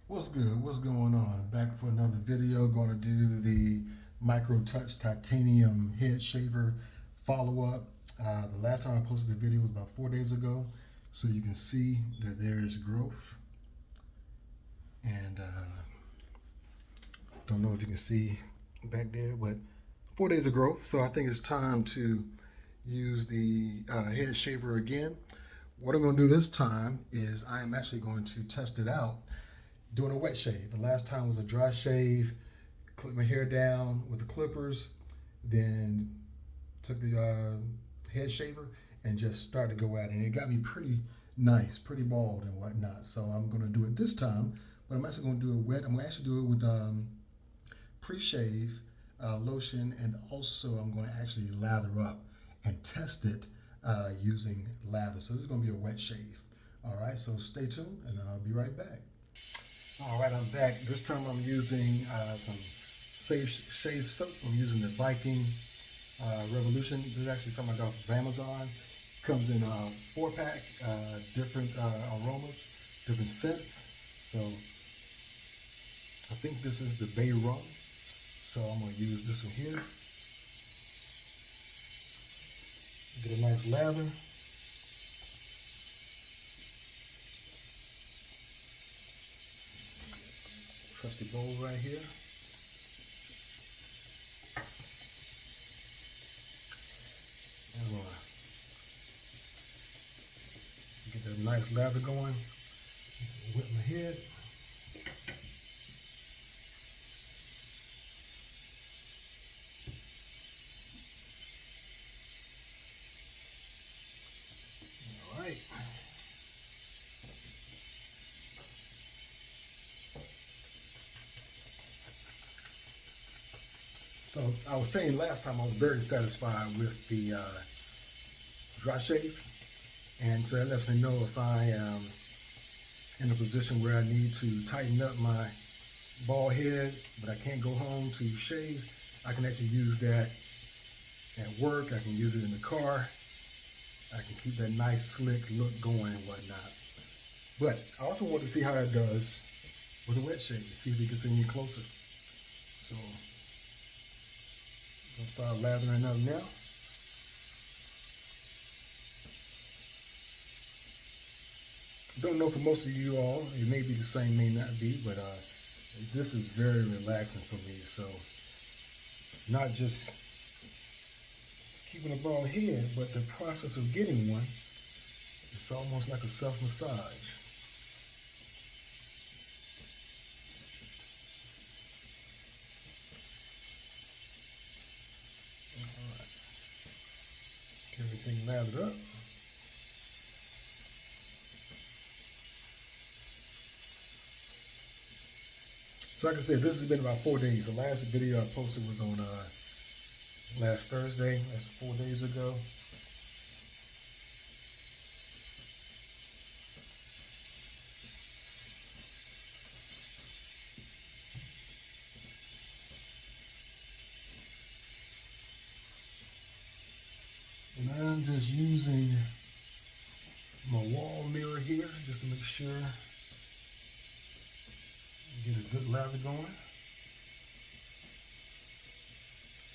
What's good? What's going on? Back for another video. Going to do the Microtouch Titanium Head Shaver follow-up. The last time I posted the video was about 4 days ago, so you can see that there is growth. And don't know if you can see back there, but 4 days of growth. So I think it's time to use the head shaver again. What I'm going to do this time is I am actually going to test it out doing a wet shave. The last time was a dry shave, clipped my hair down with the clippers, then took the head shaver and just started to go at it. And it got me pretty nice, pretty bald and whatnot. So I'm going to do it this time, but I'm actually going to do it wet. I'm going to actually do it with pre-shave lotion, and also I'm going to actually lather up and test it using lather. So this is going to be a wet shave. All right, so stay tuned and I'll be right back. All right, I'm back. This time I'm using some shave soap. I'm using the Viking Revolution. This is actually something I got from Amazon. Comes in a 4-pack, different aromas, different scents. So I think this is the Bay Rum. So I'm going to use this one here. Get a nice lather. Trusty bowl right here. And I'm gonna get that nice lather going. Wet my head. All right. So I was saying last time I was very satisfied with the dry shave, and so that lets me know if I am in a position where I need to tighten up my bald head, but I can't go home to shave. I can actually use that at work. I can use it in the car. I can keep that nice slick look going and whatnot. But I also want to see how it does with a wet shave, see if it gets any closer. So I'm gonna start lathering up now. Don't know for most of you all, it may be the same, may not be, but this is very relaxing for me. So not just keeping a bald head, but the process of getting one, it's almost like a self-massage. All right. Get everything lathered up. So like I said, this has been about 4 days. The last video I posted was on last Thursday. That's 4 days ago. And I'm just using my wall mirror here just to make sure get a good lather going.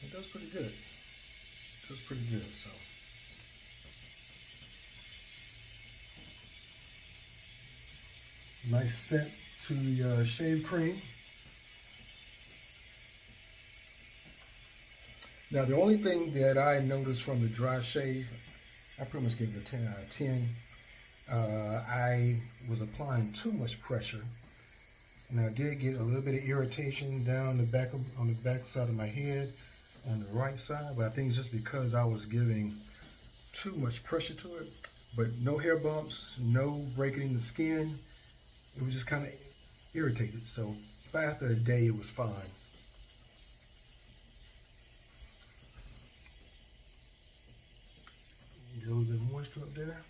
It does pretty good. It does pretty good. So nice scent to the shave cream. Now the only thing that I noticed from the dry shave, I pretty much gave it a 10 out of 10. I was applying too much pressure. And I did get a little bit of irritation down the back on the back side of my head on the right side, but I think it's just because I was giving too much pressure to it. But no hair bumps, no breaking the skin. It was just kind of irritated. So after a day, it was fine. Get a little bit of moisture up there.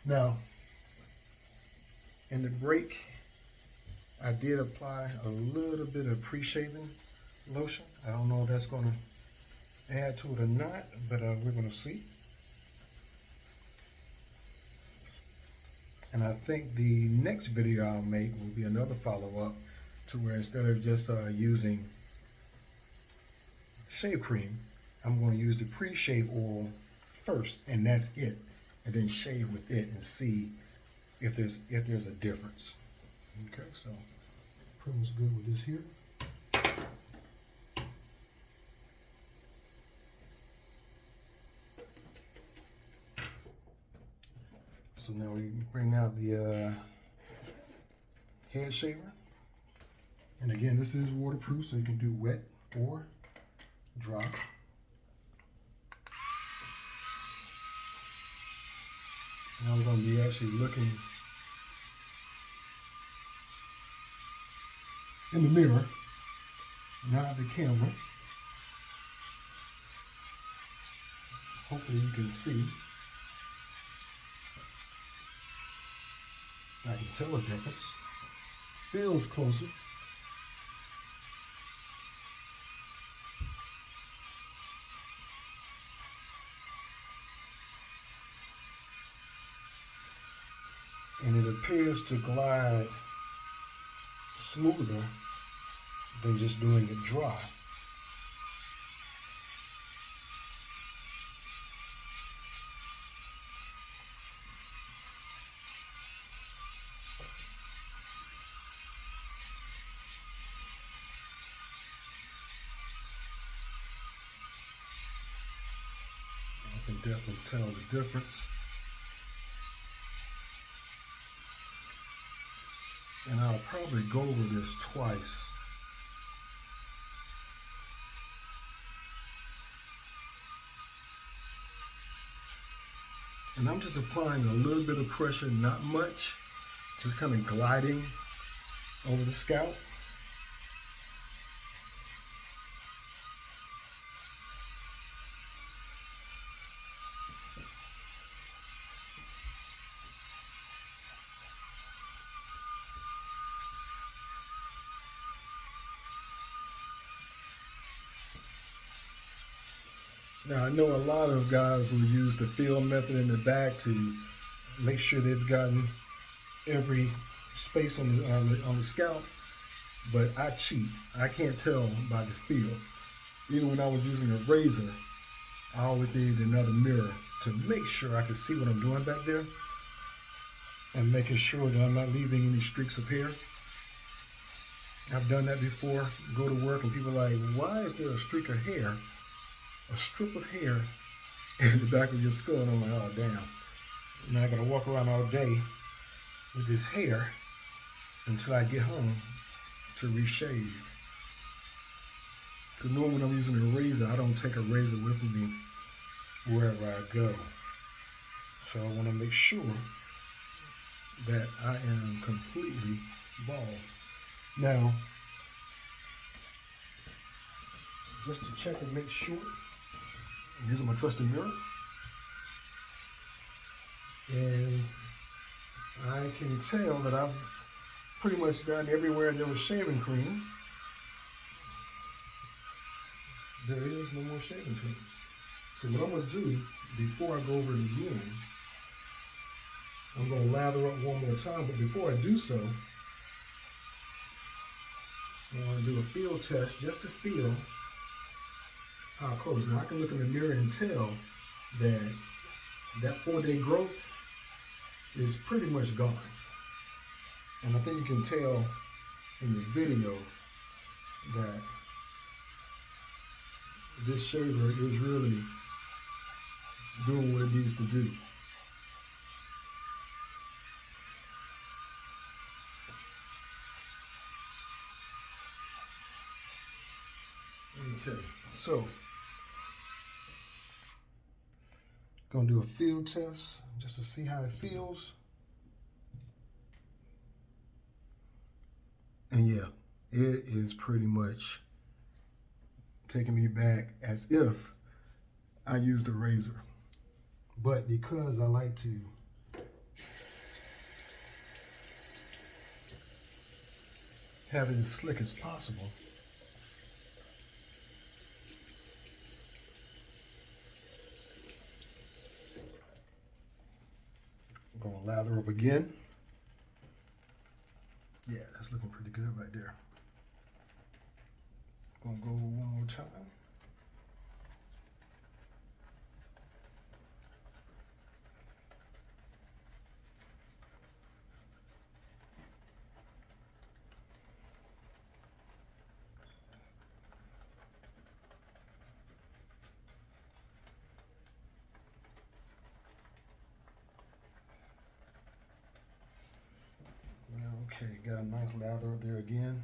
Now, in the break, I did apply a little bit of pre-shaving lotion. I don't know if that's going to add to it or not, but we're going to see. And I think the next video I'll make will be another follow-up to where instead of just using shave cream, I'm going to use the pre-shave oil first, and that's it, and then shave with it and see if there's a difference. Okay, so pretty much good with this here. So now we bring out the head shaver, and again, this is waterproof, so you can do wet or dry. Now we're going to be actually looking in the mirror, not the camera. Hopefully you can see. I can tell a difference. Feels closer. And it appears to glide smoother than just doing it dry. I can definitely tell the difference. And I'll probably go over this twice. And I'm just applying a little bit of pressure, not much, just kind of gliding over the scalp. Now I know a lot of guys will use the feel method in the back to make sure they've gotten every space on the scalp, but I cheat. I can't tell by the feel. Even when I was using a razor, I always needed another mirror to make sure I could see what I'm doing back there and making sure that I'm not leaving any streaks of hair. I've done that before, go to work and people are like, why is there a streak of hair? A strip of hair in the back of your skull, and I'm like, oh damn. Now I gotta walk around all day with this hair until I get home to reshave. Because normally when I'm using a razor, I don't take a razor with me wherever I go. So I wanna make sure that I am completely bald. Now, just to check and make sure, I'm using my trusty mirror, and I can tell that I've pretty much gotten everywhere there was shaving cream. There is no more shaving cream. So what I'm going to do before I go over it again, I'm going to lather up one more time, but before I do so, I'm going to do a feel test just to feel how close. Now I can look in the mirror and tell that that 4-day growth is pretty much gone. And I think you can tell in the video that this shaver is really doing what it needs to do. Okay, so gonna do a field test just to see how it feels. And yeah, it is pretty much taking me back as if I used a razor. But because I like to have it as slick as possible, I'm gonna lather up again. Yeah, that's looking pretty good right there. Gonna go one more time. Okay, got a nice lather up there again.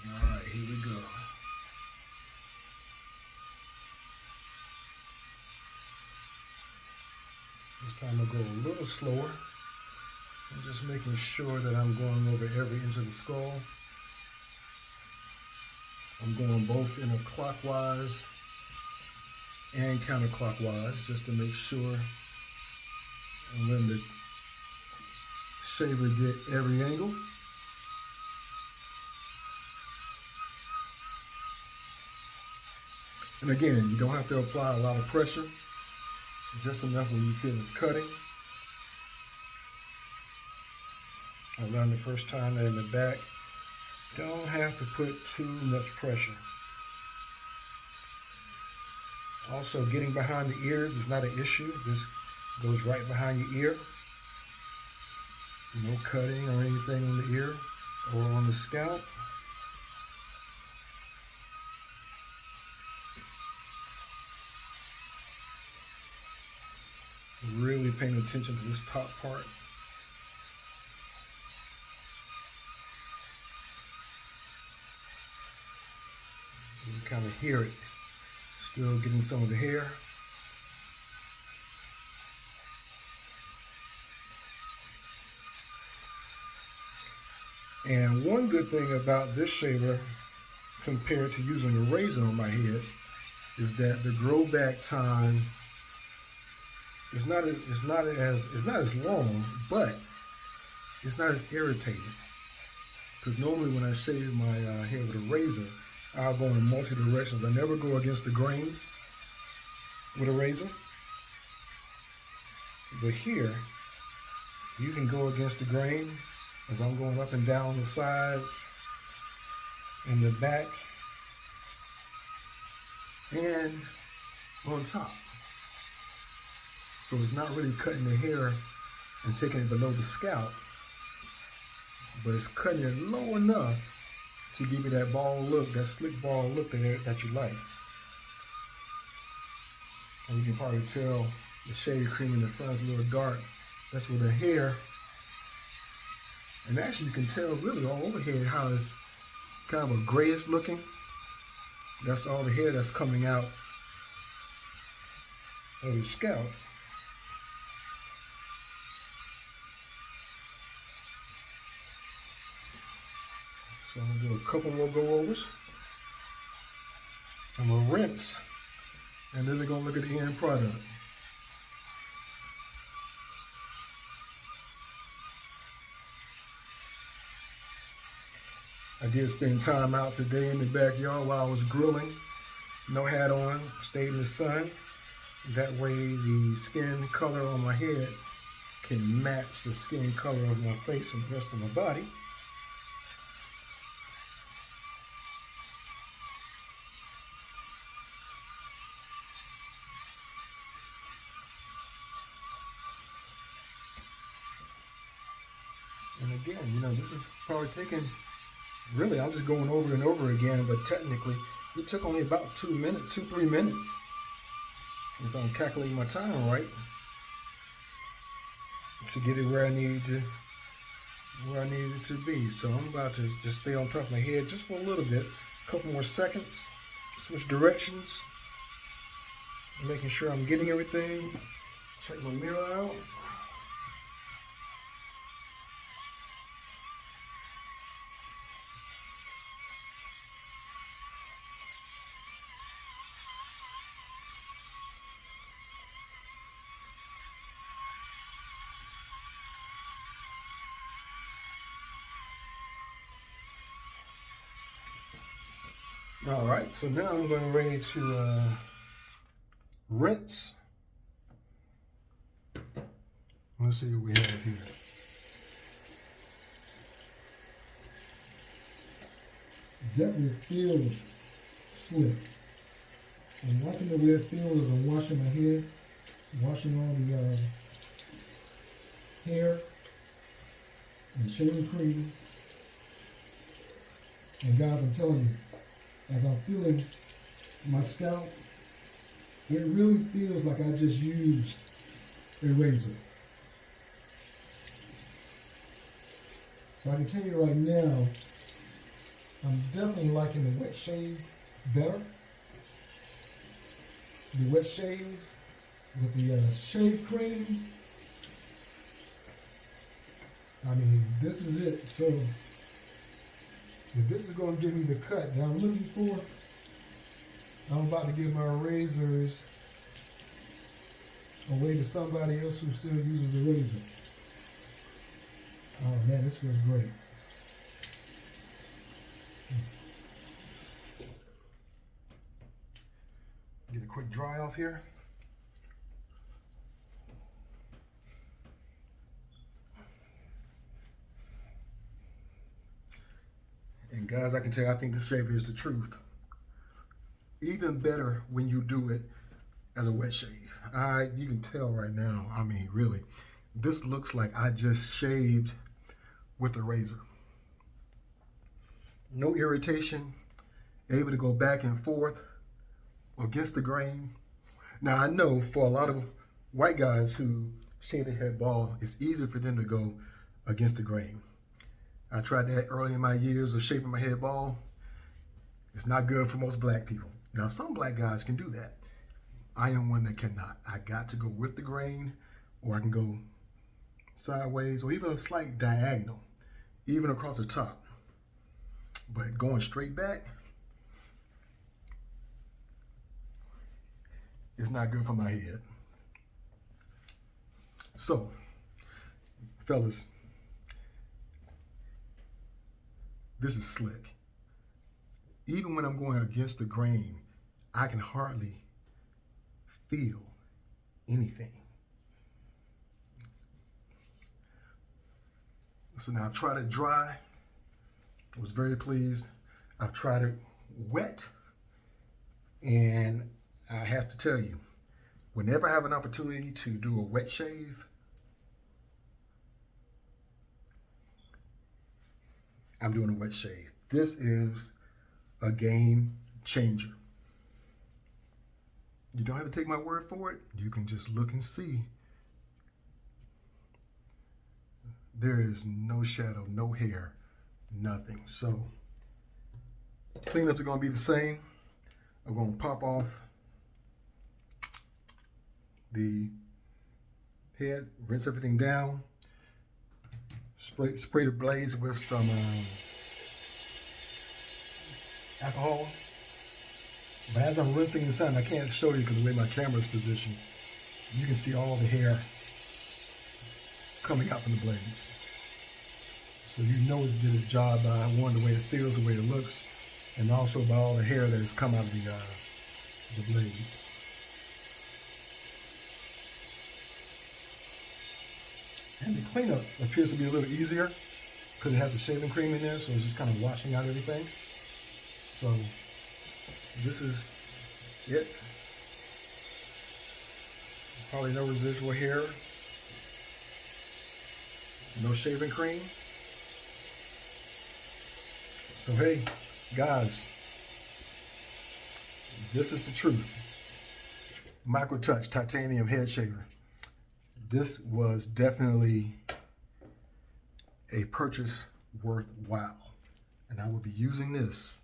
All right, here we go. This time I'll go a little slower. I'm just making sure that I'm going over every inch of the skull. I'm going both in a clockwise and counterclockwise just to make sure I'm letting the shaver get every angle. And again, you don't have to apply a lot of pressure, just enough when you feel it's cutting. I learned the first time that in the back, don't have to put too much pressure. Also, getting behind the ears is not an issue. This goes right behind your ear. No cutting or anything on the ear or on the scalp. Really paying attention to this top part. You can kind of hear it. Still getting some of the hair. And one good thing about this shaver compared to using a razor on my head is that the grow back time is not as long, but it's not as irritating. Because normally when I shave my hair with a razor, I'll go in multi directions. I never go against the grain with a razor. But here, you can go against the grain as I'm going up and down the sides and the back and on top. So it's not really cutting the hair and taking it below the scalp, but it's cutting it low enough to give you that bald look, that slick bald look that you like. And you can probably tell the shade cream in the front is a little dark. That's where the hair, and actually you can tell really all over here how it's kind of a grayish looking. That's all the hair that's coming out of the scalp. So I'm gonna do a couple more go-overs. I'm gonna rinse, and then we're gonna look at the end product. I did spend time out today in the backyard while I was grilling. No hat on, stayed in the sun. That way the skin color on my head can match the skin color of my face and the rest of my body. And again, you know, this is probably taking, really, I'm just going over and over again, but technically, it took only about 2 minutes, 2-3 minutes, if I'm calculating my time right, to get it where I needed it to be. So I'm about to just stay on top of my head just for a little bit, a couple more seconds, switch directions, making sure I'm getting everything, check my mirror out. All right, so now I'm going ready to rinse. Let's see what we have here. Definitely feels slick. I'm liking the way it feels as I'm washing my hair, washing all the hair and shaving cream. And guys, I'm telling you, as I'm feeling my scalp, it really feels like I just used a razor. So I can tell you right now, I'm definitely liking the wet shave better. The wet shave with the shave cream. I mean, this is it. So if this is going to give me the cut that I'm looking for, I'm about to give my razors away to somebody else who still uses a razor. Oh man, this feels great. Get a quick dry off here. And guys, I can tell you, I think this shaver is the truth. Even better when you do it as a wet shave. You can tell right now, I mean, really, this looks like I just shaved with a razor. No irritation, able to go back and forth against the grain. Now I know for a lot of white guys who shave their head bald, it's easier for them to go against the grain. I tried that early in my years of shaving my head bald. It's not good for most black people. Now some black guys can do that. I am one that cannot. I got to go with the grain, or I can go sideways, or even a slight diagonal, even across the top. But going straight back, it's not good for my head. So, fellas, this is slick. Even when I'm going against the grain, I can hardly feel anything. So now I've tried it dry. I was very pleased. I've tried it wet. And I have to tell you, whenever I have an opportunity to do a wet shave, I'm doing a wet shave. This is a game changer. You don't have to take my word for it. You can just look and see. There is no shadow, no hair, nothing. So cleanups are going to be the same. I'm going to pop off the head, rinse everything down, spray the blades with some alcohol. But as I'm rinsing the sun, I can't show you because the way my camera is positioned, you can see all the hair coming out from the blades. So you know it's did its job by one, the way it feels, the way it looks, and also by all the hair that has come out of the blades. And the cleanup appears to be a little easier because it has the shaving cream in there, so it's just kind of washing out everything. So this is it. Probably no residual hair, no shaving cream. So hey, guys, this is the truth. Microtouch titanium head shaver. This was definitely a purchase worthwhile, and I will be using this.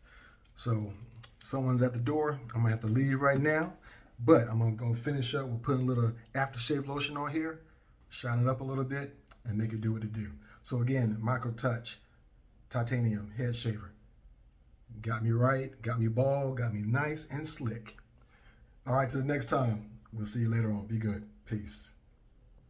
So someone's at the door. I'm gonna have to leave right now, but I'm gonna go finish up with putting a little aftershave lotion on here, shine it up a little bit, and make it do what it do. So again, Microtouch titanium head shaver. Got me right, got me bald, got me nice and slick. All right, till the next time. We'll see you later on. Be good. Peace.